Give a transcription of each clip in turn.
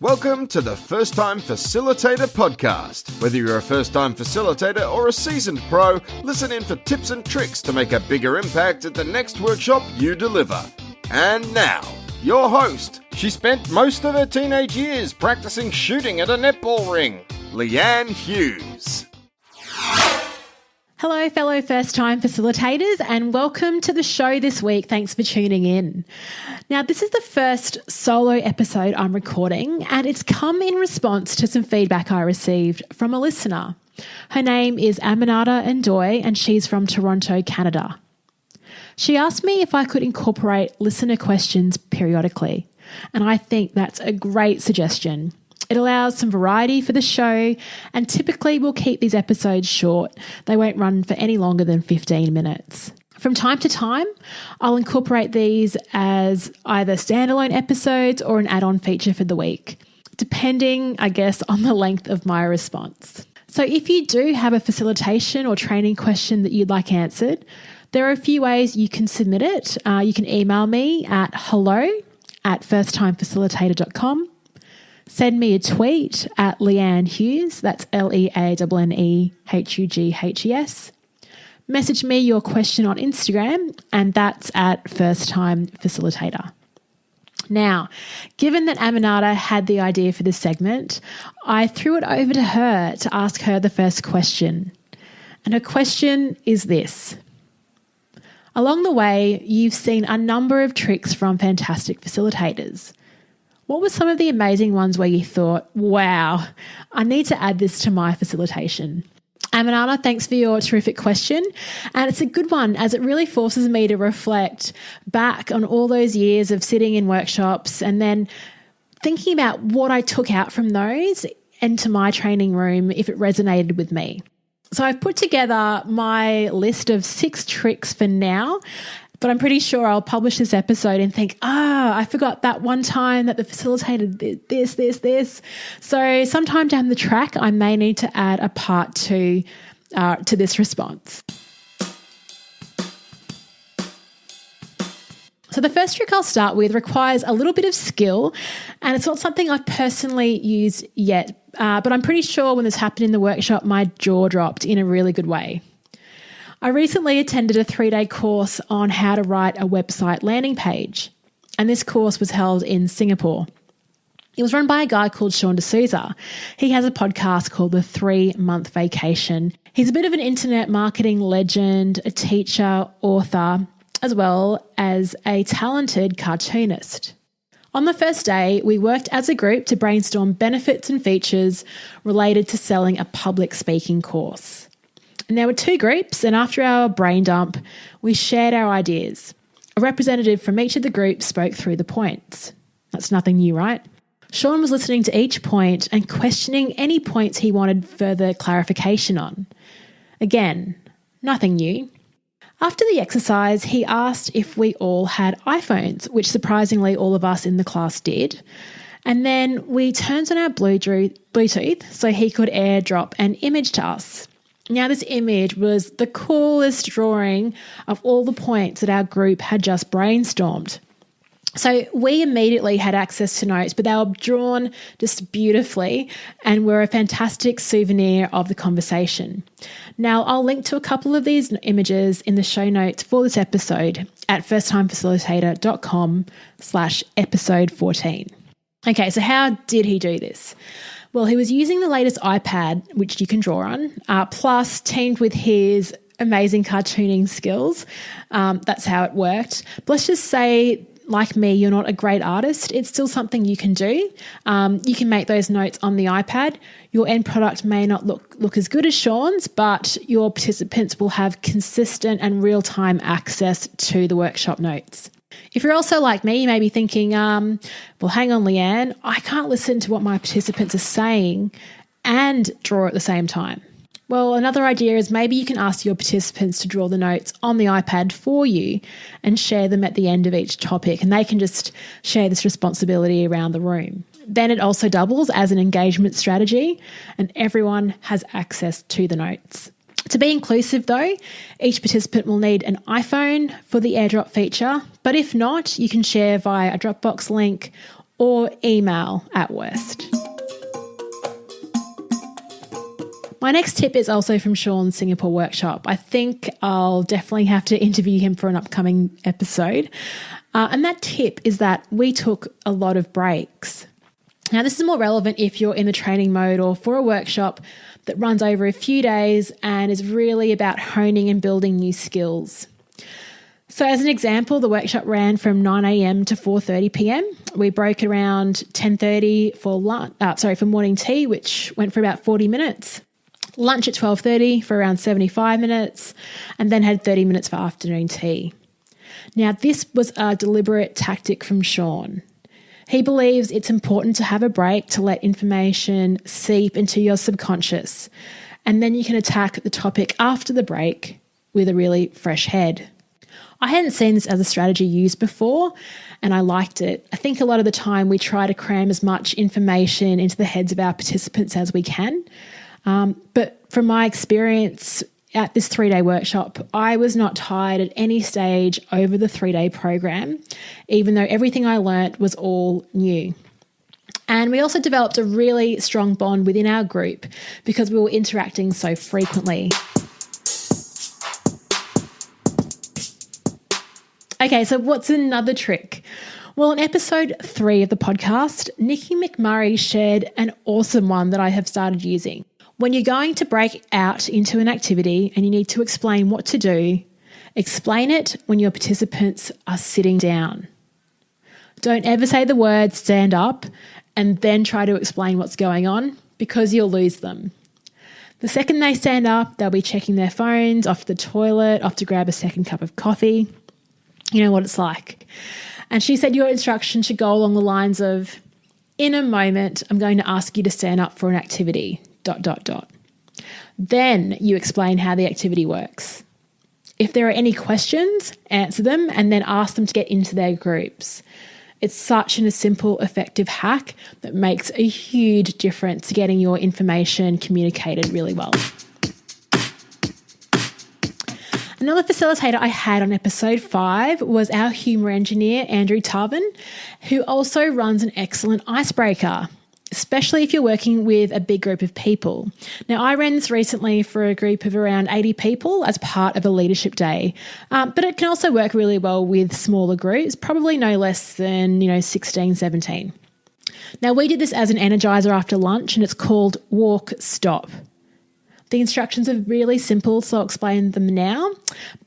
Welcome to the First Time Facilitator podcast. Whether you're a first-time facilitator or a seasoned pro, listen in for tips and tricks to make a bigger impact at the next workshop you deliver. And now, your host. She spent most of her teenage years practicing shooting at a netball ring, Leanne Hughes. Hello, fellow first-time facilitators, and welcome to the show this week. Thanks for tuning in. Now, this is the first solo episode I'm recording, and it's come in response to some feedback I received from a listener. Her name is Aminata N'Doye, and she's from Toronto, Canada. She asked me if I could incorporate listener questions periodically, and I think that's a great suggestion. It allows some variety for the show, and typically we'll keep these episodes short. They won't run for any longer than 15 minutes. From time to time, I'll incorporate these as either standalone episodes or an add-on feature for the week, depending, I guess, on the length of my response. So if you do have a facilitation or training question that you'd like answered, there are a few ways you can submit it. You can email me at hello@firsttimefacilitator.com. Send me a tweet at Leanne Hughes, that's LeanneHughes. Message me your question on Instagram, and that's at First Time Facilitator. Now, given that Aminata had the idea for this segment, I threw it over to her to ask her the first question. And her question is this. Along the way, you've seen a number of tricks from fantastic facilitators. What were some of the amazing ones where you thought, wow, I need to add this to my facilitation? Aminata, thanks for your terrific question. And it's a good one as it really forces me to reflect back on all those years of sitting in workshops and then thinking about what I took out from those into my training room if it resonated with me. So I've put together my list of 6 tricks for now, but I'm pretty sure I'll publish this episode and think, I forgot that one time that the facilitator did this. So sometime down the track, I may need to add a part 2 to this response. So the first trick I'll start with requires a little bit of skill, and it's not something I've personally used yet, but I'm pretty sure when this happened in the workshop, my jaw dropped in a really good way. I recently attended a 3-day course on how to write a website landing page, and this course was held in Singapore. It was run by a guy called Sean D'Souza. He has a podcast called The 3-Month Vacation. He's a bit of an internet marketing legend, a teacher, author, as well as a talented cartoonist. On the first day, we worked as a group to brainstorm benefits and features related to selling a public speaking course. And there were 2 groups, and after our brain dump, we shared our ideas. A representative from each of the groups spoke through the points. That's nothing new, right? Sean was listening to each point and questioning any points he wanted further clarification on. Again, nothing new. After the exercise, he asked if we all had iPhones, which surprisingly all of us in the class did. And then we turned on our Bluetooth so he could airdrop an image to us. Now, this image was the coolest drawing of all the points that our group had just brainstormed. So we immediately had access to notes, but they were drawn just beautifully and were a fantastic souvenir of the conversation. Now, I'll link to a couple of these images in the show notes for this episode at firsttimefacilitator.com/episode 14. Okay, so how did he do this? Well, he was using the latest iPad, which you can draw on, plus teamed with his amazing cartooning skills. That's how it worked. But let's just say, like me, you're not a great artist. It's still something you can do. You can make those notes on the iPad. Your end product may not look as good as Sean's, but your participants will have consistent and real-time access to the workshop notes. If you're also like me, you may be thinking, well, hang on, Leanne, I can't listen to what my participants are saying and draw at the same time. Well, another idea is maybe you can ask your participants to draw the notes on the iPad for you and share them at the end of each topic, and they can just share this responsibility around the room. Then it also doubles as an engagement strategy, and everyone has access to the notes. To be inclusive though, each participant will need an iPhone for the airdrop feature, but if not, you can share via a Dropbox link or email at worst. My next tip is also from Sean's Singapore workshop. I think I'll definitely have to interview him for an upcoming episode. And that tip is that we took a lot of breaks. Now, this is more relevant if you're in the training mode or for a workshop that runs over a few days and is really about honing and building new skills. So as an example, the workshop ran from 9 a.m. to 4:30 p.m. We broke around 10:30 for morning tea, which went for about 40 minutes. Lunch at 12:30 for around 75 minutes, and then had 30 minutes for afternoon tea. Now, this was a deliberate tactic from Sean. He believes it's important to have a break to let information seep into your subconscious, and then you can attack the topic after the break with a really fresh head. I hadn't seen this as a strategy used before, and I liked it. I think a lot of the time we try to cram as much information into the heads of our participants as we can. But from my experience at this 3-day workshop, I was not tired at any stage over the 3-day program, even though everything I learnt was all new. And we also developed a really strong bond within our group because we were interacting so frequently. Okay, so what's another trick? Well, in episode 3 of the podcast, Nikki McMurray shared an awesome one that I have started using. When you're going to break out into an activity and you need to explain what to do, explain it when your participants are sitting down. Don't ever say the words stand up and then try to explain what's going on because you'll lose them. The second they stand up, they'll be checking their phones, off to the toilet, off to grab a second cup of coffee. You know what it's like. And she said your instruction should go along the lines of, in a moment, I'm going to ask you to stand up for an activity, ... Then you explain how the activity works. If there are any questions, answer them and then ask them to get into their groups. It's such a simple, effective hack that makes a huge difference to getting your information communicated really well. Another facilitator I had on episode 5 was our humour engineer, Andrew Tarvin, who also runs an excellent icebreaker, especially if you're working with a big group of people. Now, I ran this recently for a group of around 80 people as part of a leadership day, but it can also work really well with smaller groups, probably no less than 16, 17. Now, we did this as an energizer after lunch, and it's called Walk Stop. The instructions are really simple, so I'll explain them now,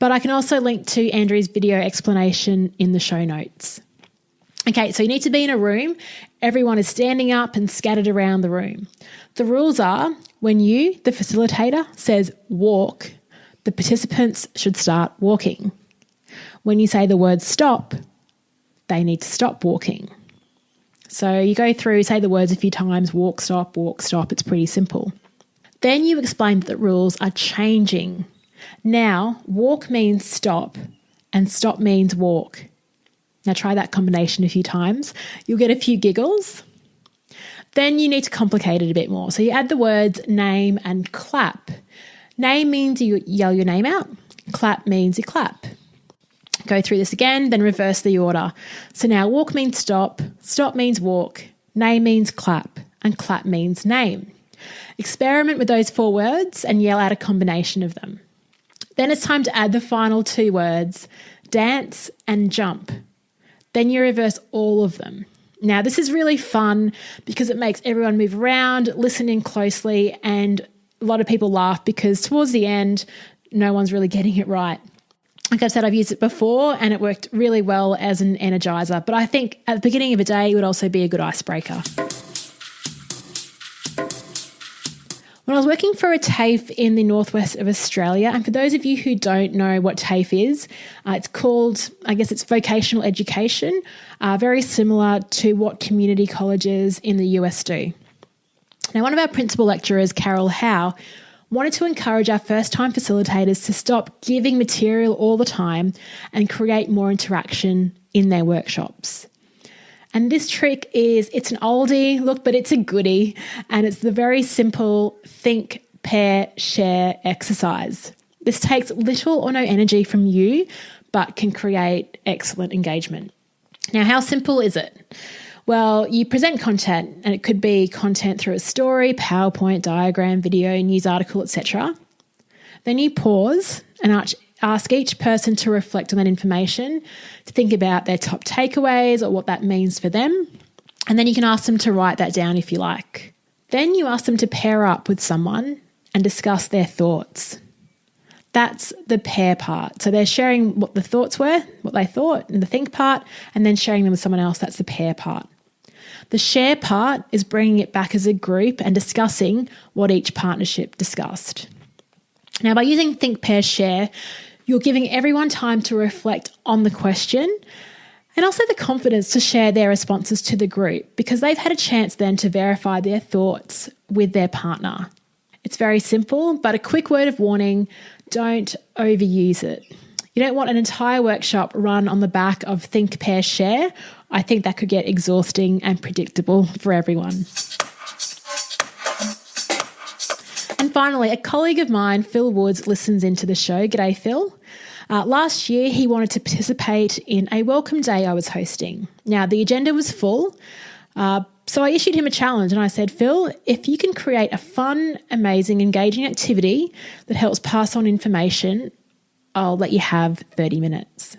but I can also link to Andrew's video explanation in the show notes. Okay, so you need to be in a room. Everyone is standing up and scattered around the room. The rules are when you, the facilitator, says walk, the participants should start walking. When you say the word stop, they need to stop walking. So you go through, say the words a few times, walk, stop, it's pretty simple. Then you explain that the rules are changing. Now, walk means stop and stop means walk. Now try that combination a few times. You'll get a few giggles. Then you need to complicate it a bit more. So you add the words name and clap. Name means you yell your name out. Clap means you clap. Go through this again, then reverse the order. So now walk means stop means walk, name means clap, and clap means name. Experiment with those 4 words and yell out a combination of them. Then it's time to add the final 2 words, dance and jump. Then you reverse all of them. Now, this is really fun because it makes everyone move around, listen in closely, and a lot of people laugh because towards the end, no one's really getting it right. Like I said, I've used it before and it worked really well as an energizer, but I think at the beginning of a day, it would also be a good icebreaker. When I was working for a TAFE in the northwest of Australia, and for those of you who don't know what TAFE is, it's called, it's vocational education, very similar to what community colleges in the US do. Now, one of our principal lecturers, Carol Howe, wanted to encourage our first-time facilitators to stop giving material all the time and create more interaction in their workshops. And this trick it's an oldie, but it's a goodie, and it's the very simple think, pair, share exercise. This takes little or no energy from you, but can create excellent engagement. Now, how simple is it? Well, you present content, and it could be content through a story, PowerPoint, diagram, video, news article, etc. Then you pause and ask each person to reflect on that information, to think about their top takeaways or what that means for them. And then you can ask them to write that down if you like. Then you ask them to pair up with someone and discuss their thoughts. That's the pair part. So they're sharing what the thoughts were, what they thought, in the think part, and then sharing them with someone else. That's the pair part. The share part is bringing it back as a group and discussing what each partnership discussed. Now, by using Thinkpairshare, you're giving everyone time to reflect on the question and also the confidence to share their responses to the group, because they've had a chance then to verify their thoughts with their partner. It's very simple, but a quick word of warning, don't overuse it. You don't want an entire workshop run on the back of Thinkpairshare. I think that could get exhausting and predictable for everyone. And finally, a colleague of mine, Phil Woods, listens into the show. G'day, Phil. Last year, he wanted to participate in a welcome day I was hosting. Now, the agenda was full, so I issued him a challenge and I said, Phil, if you can create a fun, amazing, engaging activity that helps pass on information, I'll let you have 30 minutes.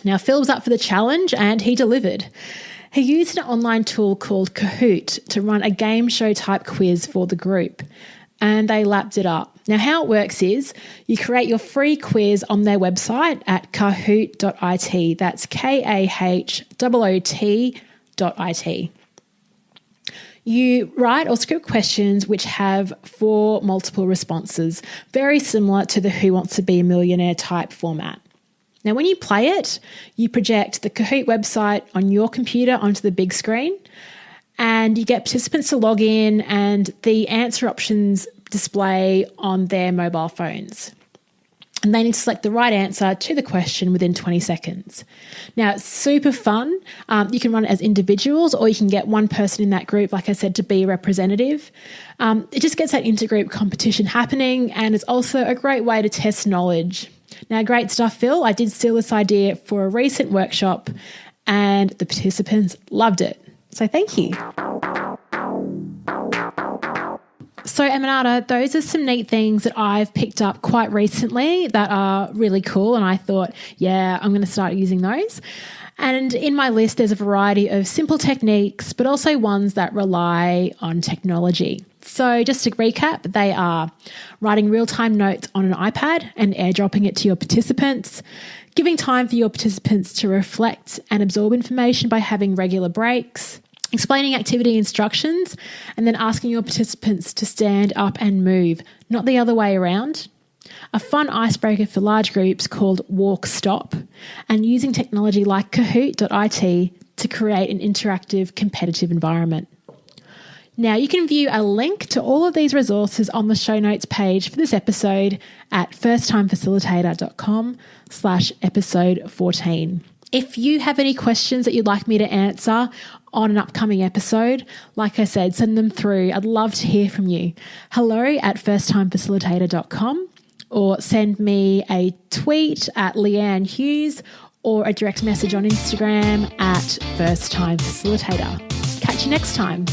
Now, Phil was up for the challenge and he delivered. He used an online tool called Kahoot to run a game show type quiz for the group, and they lapped it up. Now, how it works is you create your free quiz on their website at kahoot.it. That's kahoot.it. You write or script questions which have 4 multiple responses, very similar to the Who Wants to Be a Millionaire type format. Now, when you play it, you project the Kahoot website on your computer onto the big screen, and you get participants to log in and the answer options display on their mobile phones. And they need to select the right answer to the question within 20 seconds. Now, it's super fun. You can run it as individuals, or you can get one person in that group, like I said, to be a representative. It just gets that intergroup competition happening, and it's also a great way to test knowledge. Now, great stuff, Phil. I did steal this idea for a recent workshop, and the participants loved it. So thank you. So, Aminata, those are some neat things that I've picked up quite recently that are really cool. And I thought, yeah, I'm going to start using those. And in my list, there's a variety of simple techniques, but also ones that rely on technology. So just to recap, they are writing real-time notes on an iPad and airdropping it to your participants, giving time for your participants to reflect and absorb information by having regular breaks, explaining activity instructions, and then asking your participants to stand up and move, not the other way around. A fun icebreaker for large groups called Walk Stop, and using technology like Kahoot.it to create an interactive, competitive environment. Now, you can view a link to all of these resources on the show notes page for this episode at firsttimefacilitator.com/episode 14. If you have any questions that you'd like me to answer on an upcoming episode, like I said, send them through. I'd love to hear from you. hello@firsttimefacilitator.com, or send me a tweet at Leanne Hughes, or a direct message on Instagram at firsttimefacilitator. Catch you next time.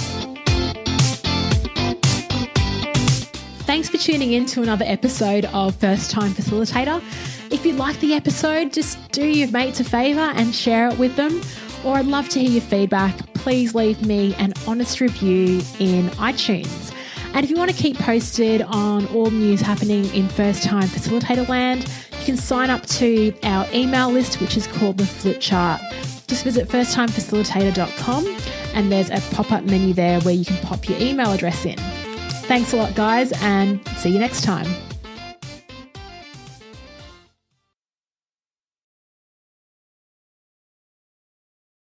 Thanks for tuning in to another episode of First Time Facilitator. If you like the episode, just do your mates a favour and share it with them. Or I'd love to hear your feedback. Please leave me an honest review in iTunes. And if you want to keep posted on all news happening in First Time Facilitator land, you can sign up to our email list, which is called the Flipchart. Just visit firsttimefacilitator.com and there's a pop-up menu there where you can pop your email address in. Thanks a lot, guys, and see you next time.